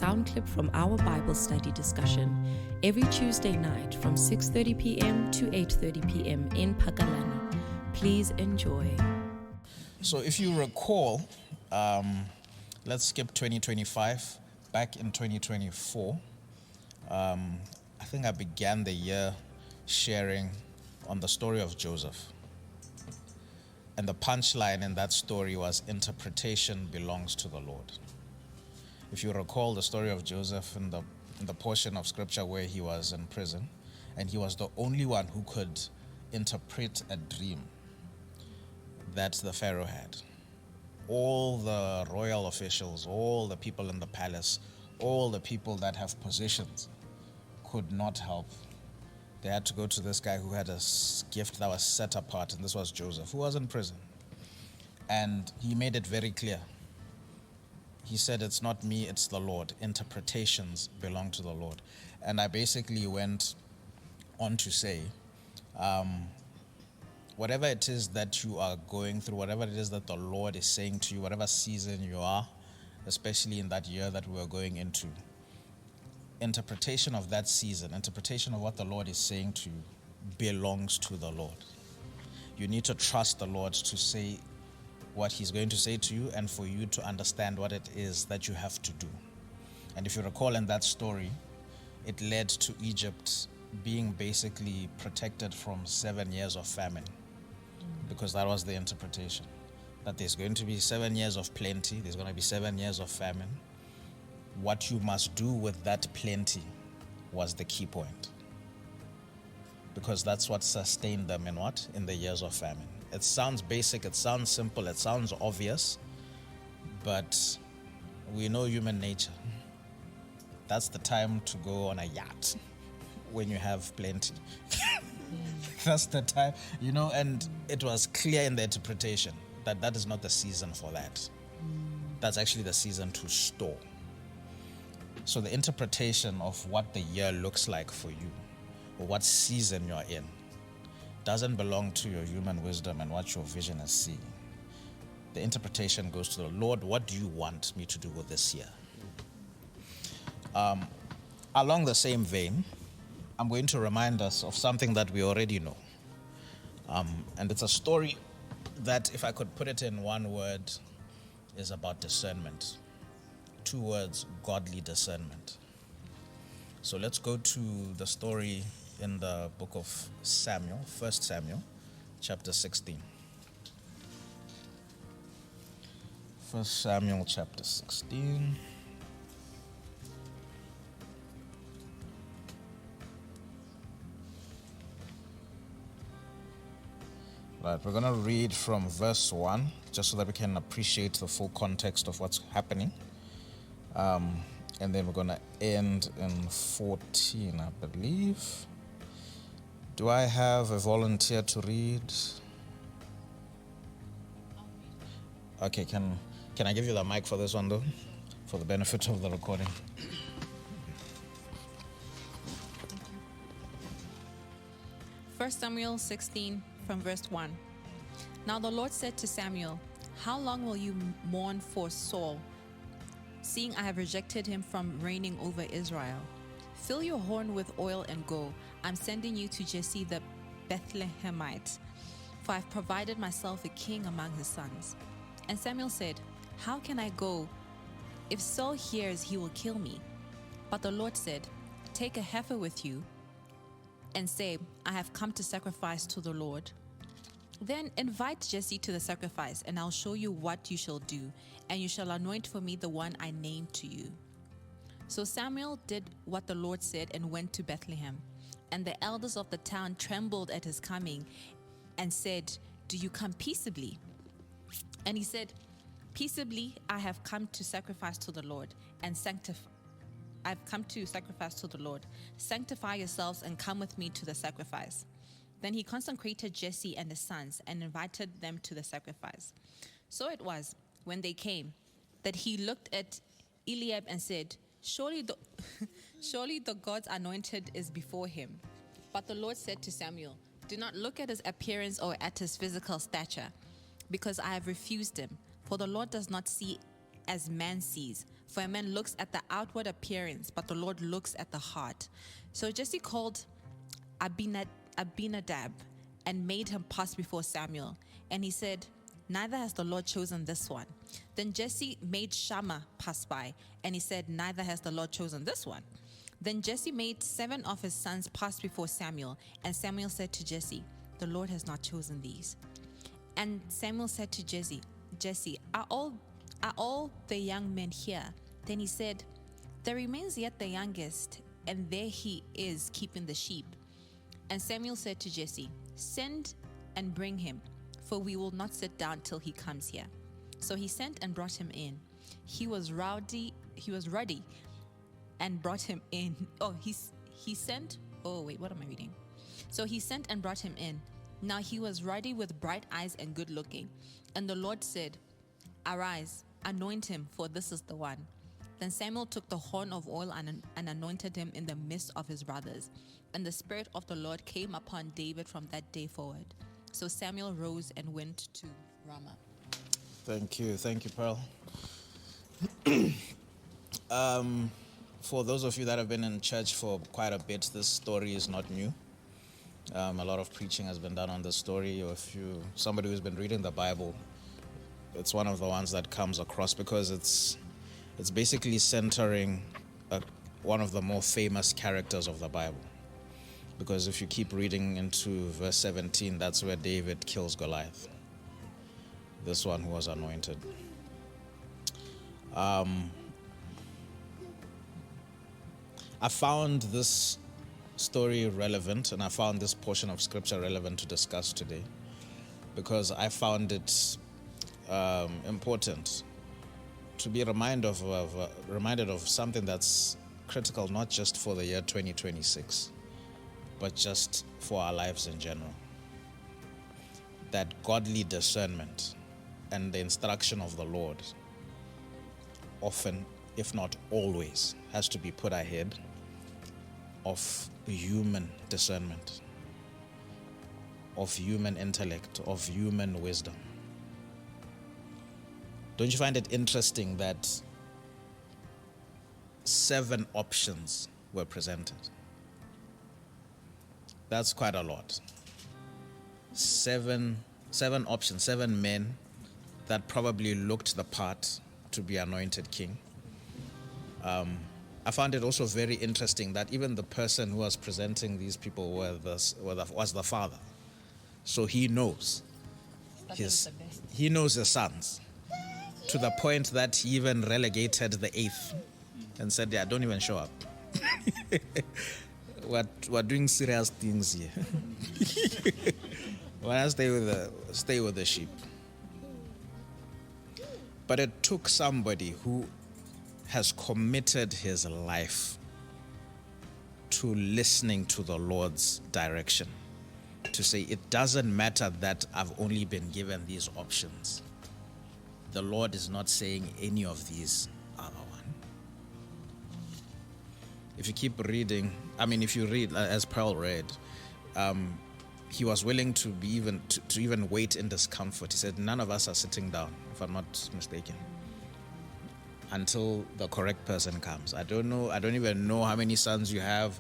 sound clip from our Bible study discussion every Tuesday night from 6:30 p.m. to 8:30 p.m. in Pakalani. Please enjoy. So if you recall, let's skip 2025. Back in 2024, I think I began the year sharing on the story of Joseph. And the punchline in that story was interpretation belongs to the Lord. If you recall the story of Joseph in the portion of scripture where he was in prison, and he was the only one who could interpret a dream that the Pharaoh had. All the royal officials, all the people in the palace, all the people that have positions could not help. They had to go to this guy who had a gift that was set apart, and this was Joseph, who was in prison. And he made it very clear. He said, it's not me, it's the Lord. Interpretations belong to the Lord. And I basically went on to say, whatever it is that you are going through, whatever it is that the Lord is saying to you, whatever season you are, especially in that year that we are going into, interpretation of that season, interpretation of what the Lord is saying to you belongs to the Lord. You need to trust the Lord to say what he's going to say to you and for you to understand what it is that you have to do. And if you recall in that story, it led to Egypt being basically protected from 7 years of famine, because that was the interpretation, that there's going to be 7 years of plenty, there's going to be 7 years of famine. What you must do with that plenty was the key point, because that's what sustained them in the years of famine. It sounds basic, it sounds simple, it sounds obvious, but we know human nature. That's the time to go on a yacht when you have plenty. That's the time, and it was clear in the interpretation that that is not the season for that. That's actually the season to store. So the interpretation of what the year looks like for you, or what season you're in, doesn't belong to your human wisdom and what your vision is seeing. The interpretation goes to the Lord. What do you want me to do with this year? Along the same vein, I'm going to remind us of something that we already know. And it's a story that, if I could put it in one word, is about discernment. 2 words, godly discernment. So let's go to the story in the book of Samuel, 1 Samuel, chapter 16. 1 Samuel, chapter 16. Right, we're going to read from verse 1, just so that we can appreciate the full context of what's happening. And then we're going to end in 14, I believe. Do I have a volunteer to read? Okay, can I give you the mic for this one, though, for the benefit of the recording? 1 Samuel 16 from verse 1. Now the Lord said to Samuel, "How long will you mourn for Saul, seeing I have rejected him from reigning over Israel? Fill your horn with oil and go. I'm sending you to Jesse the Bethlehemite, for I've provided myself a king among his sons." And Samuel said, "How can I go? If Saul hears, he will kill me." But the Lord said, "Take a heifer with you and say, I have come to sacrifice to the Lord. Then invite Jesse to the sacrifice, and I'll show you what you shall do, and you shall anoint for me the one I name to you." So Samuel did what the Lord said and went to Bethlehem. And the elders of the town trembled at his coming and said, "Do you come peaceably?" And he said, "Peaceably I have come to sacrifice to the Lord, and I've come to sacrifice to the Lord. Sanctify yourselves and come with me to the sacrifice." Then he consecrated Jesse and his sons and invited them to the sacrifice. So it was, when they came, that he looked at Eliab and said, Surely the God's anointed is before him." But the Lord said to Samuel, "Do not look at his appearance or at his physical stature, because I have refused him. For the Lord does not see as man sees. For a man looks at the outward appearance, but the Lord looks at the heart. So Jesse called Abinadab and made him pass before Samuel. And he said, neither has the Lord chosen this one. Then Jesse made Shammah pass by, and he said, neither has the Lord chosen this one. Then Jesse made 7 of his sons pass before Samuel, and Samuel said to Jesse, the Lord has not chosen these. And Samuel said to Jesse, are all the young men here? Then he said, there remains yet the youngest, and there he is keeping the sheep. And Samuel said to Jesse, send and bring him, for we will not sit down till he comes here. So he sent and brought him in. He was ruddy and brought him in. So he sent and brought him in. Now he was ruddy with bright eyes and good looking. And the Lord said, arise, anoint him, for this is the one. Then Samuel took the horn of oil and anointed him in the midst of his brothers. And the Spirit of the Lord came upon David from that day forward. So Samuel rose and went to Ramah. Thank you, Pearl. For those of you that have been in church for quite a bit, this story is not new. A lot of preaching has been done on this story. Or if somebody who's been reading the Bible, it's one of the ones that comes across because it's basically centering one of the more famous characters of the Bible. Because if you keep reading into verse 17, that's where David kills Goliath, this one who was anointed. I found this story relevant, and I found this portion of scripture relevant to discuss today because I found it important to be reminded of something that's critical, not just for the year 2026, but just for our lives in general. That godly discernment and the instruction of the Lord often, if not always, has to be put ahead of human discernment, of human intellect, of human wisdom. Don't you find it interesting that 7 options were presented? That's quite a lot. 7 options, 7 men that probably looked the part to be anointed king. I found it also very interesting that even the person who was presenting these people was the father. So he knows his sons, to the point that he even relegated the 8th and said, yeah, don't even show up. We're doing serious things here. Why stay with the sheep? But it took somebody who has committed his life to listening to the Lord's direction to say, it doesn't matter that I've only been given these options. The Lord is not saying any of these are the one. If you keep reading, if you read as Pearl read, he was willing to even wait in discomfort. He said, none of us are sitting down, if I'm not mistaken, until the correct person comes. I don't even know how many sons you have.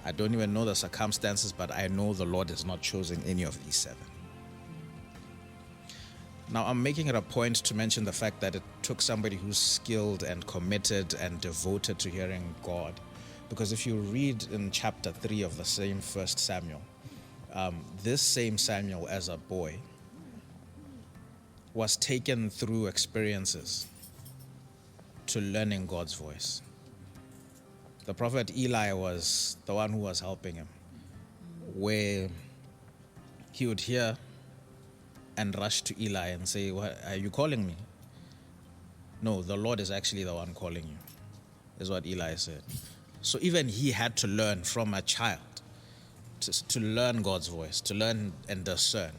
I don't even know the circumstances, but I know the Lord has not chosen any of these 7. Now, I'm making it a point to mention the fact that it took somebody who's skilled and committed and devoted to hearing God. Because if you read in chapter 3 of the same 1 Samuel, this same Samuel as a boy was taken through experiences to learning God's voice. The prophet Eli was the one who was helping him, where he would hear and rush to Eli and say, "What, are you calling me?" No, the Lord is actually the one calling you, is what Eli said. So even he had to learn from a child to learn God's voice, to learn and discern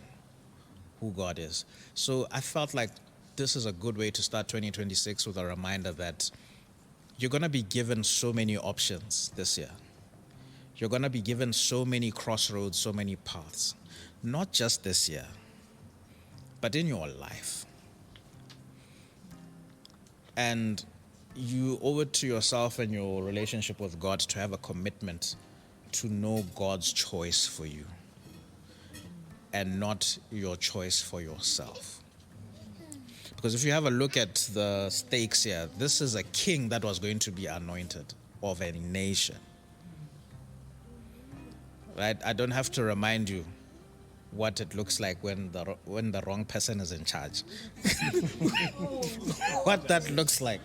who God is. So I felt like this is a good way to start 2026 with a reminder that you're going to be given so many options this year. You're going to be given so many crossroads, so many paths. Not just this year, but in your life. And you owe it to yourself and your relationship with God to have a commitment to know God's choice for you and not your choice for yourself. Because if you have a look at the stakes here, this is a king that was going to be anointed of a nation. Right? I don't have to remind you what it looks like when the wrong person is in charge. What that looks like.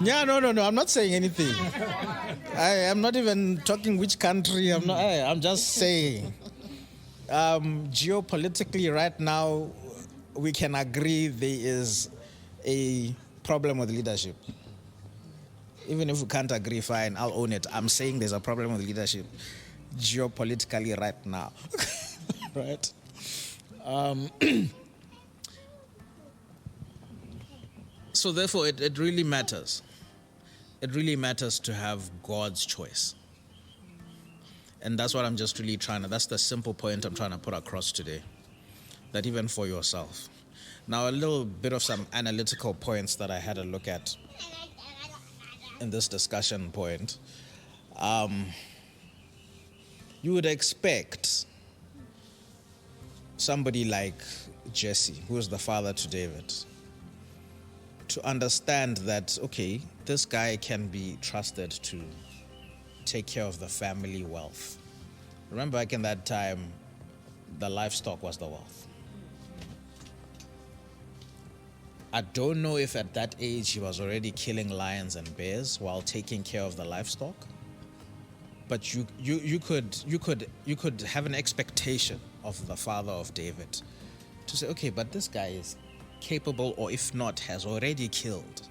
Yeah, no. I'm not saying anything. I am not even talking which country. I'm just saying. Geopolitically, right now, we can agree there is a problem with leadership. Even if we can't agree, fine, I'll own it. I'm saying there's a problem with leadership geopolitically right now. Right? So therefore, it really matters. It really matters to have God's choice. And that's what I'm just really that's the simple point I'm trying to put across today. That even for yourself. Now, a little bit of some analytical points that I had a look at in this discussion point. You would expect somebody like Jesse, who is the father to David, to understand that, okay, this guy can be trusted to take care of the family wealth. Remember, back in that time, the livestock was the wealth. I don't know if at that age he was already killing lions and bears while taking care of the livestock, but you could have an expectation of the father of David to say, okay, but this guy is capable, or if not, has already killed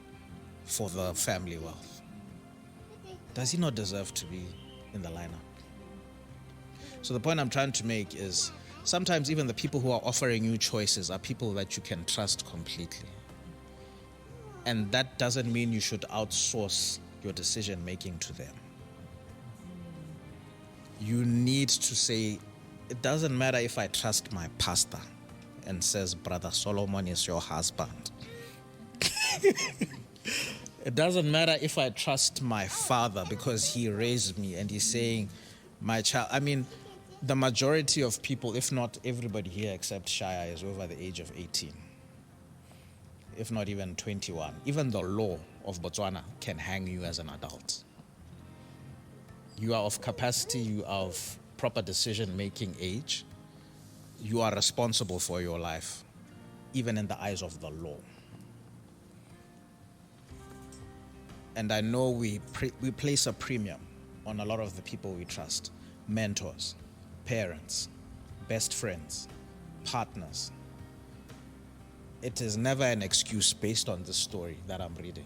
for the family wealth. Does he not deserve to be in the lineup? So the point I'm trying to make is sometimes even the people who are offering you choices are people that you can trust completely. And that doesn't mean you should outsource your decision making to them. You need to say, it doesn't matter if I trust my pastor and says, Brother Solomon is your husband. It doesn't matter if I trust my father because he raised me and he's saying, my child. I mean, the majority of people, if not everybody here except Shia, is over the age of 18. If not even 21. Even the law of Botswana can hang you as an adult. You are of capacity, you are of proper decision-making age. You are responsible for your life, even in the eyes of the law. And I know we place a premium on a lot of the people we trust. Mentors, parents, best friends, partners. It is never an excuse based on the story that I'm reading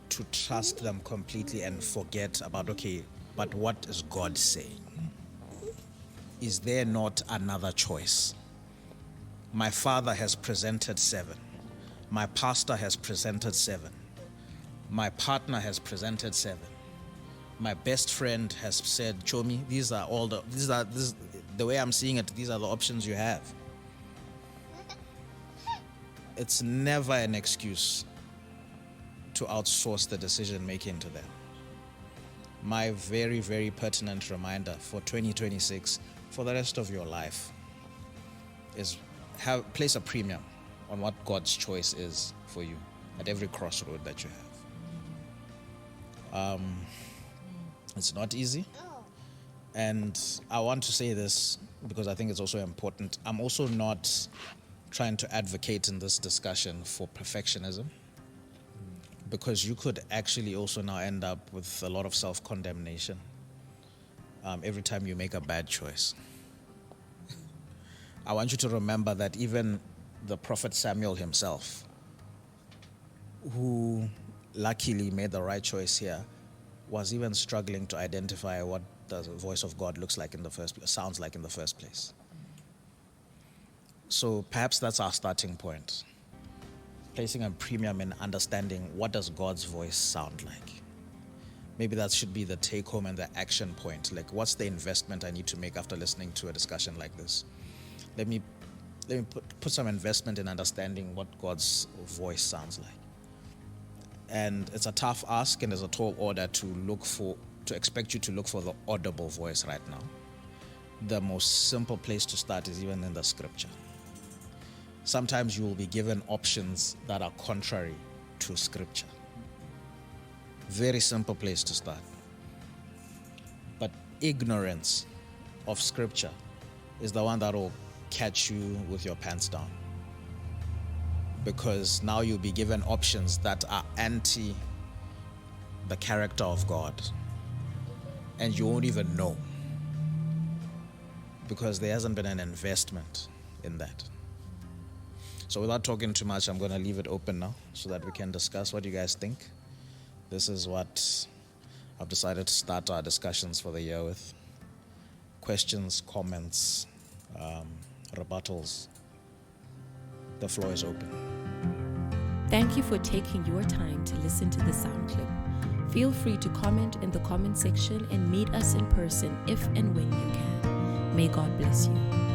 to trust them completely and forget about, okay, but what is God saying? Is there not another choice? My father has presented 7. My pastor has presented 7. My partner has presented 7. My best friend has said, Chomi, the way I'm seeing it, these are the options you have. It's never an excuse to outsource the decision making to them. My very, very pertinent reminder for 2026, for the rest of your life, is place a premium on what God's choice is for you at every crossroad that you have. It's not easy. And I want to say this because I think it's also important. I'm also not trying to advocate in this discussion for perfectionism, because you could actually also now end up with a lot of self-condemnation every time you make a bad choice. I want you to remember that even the prophet Samuel himself, who luckily made the right choice here, was even struggling to identify what the voice of God looks like in the first place, sounds like in the first place. So perhaps that's our starting point. Placing a premium in understanding, what does God's voice sound like? Maybe that should be the take home and the action point. Like, what's the investment I need to make after listening to a discussion like this? Let me put some investment in understanding what God's voice sounds like. And it's a tough ask and it's a tall order to expect you to look for the audible voice right now. The most simple place to start is even in the scripture. Sometimes you will be given options that are contrary to scripture. Very simple place to start. But ignorance of scripture is the one that will catch you with your pants down. Because now you'll be given options that are anti the character of God. And you won't even know. Because there hasn't been an investment in that. So without talking too much, I'm going to leave it open now so that we can discuss what you guys think. This is what I've decided to start our discussions for the year with. Questions, comments, rebuttals. The floor is open. Thank you for taking your time to listen to the sound clip. Feel free to comment in the comment section and meet us in person if and when you can. May God bless you.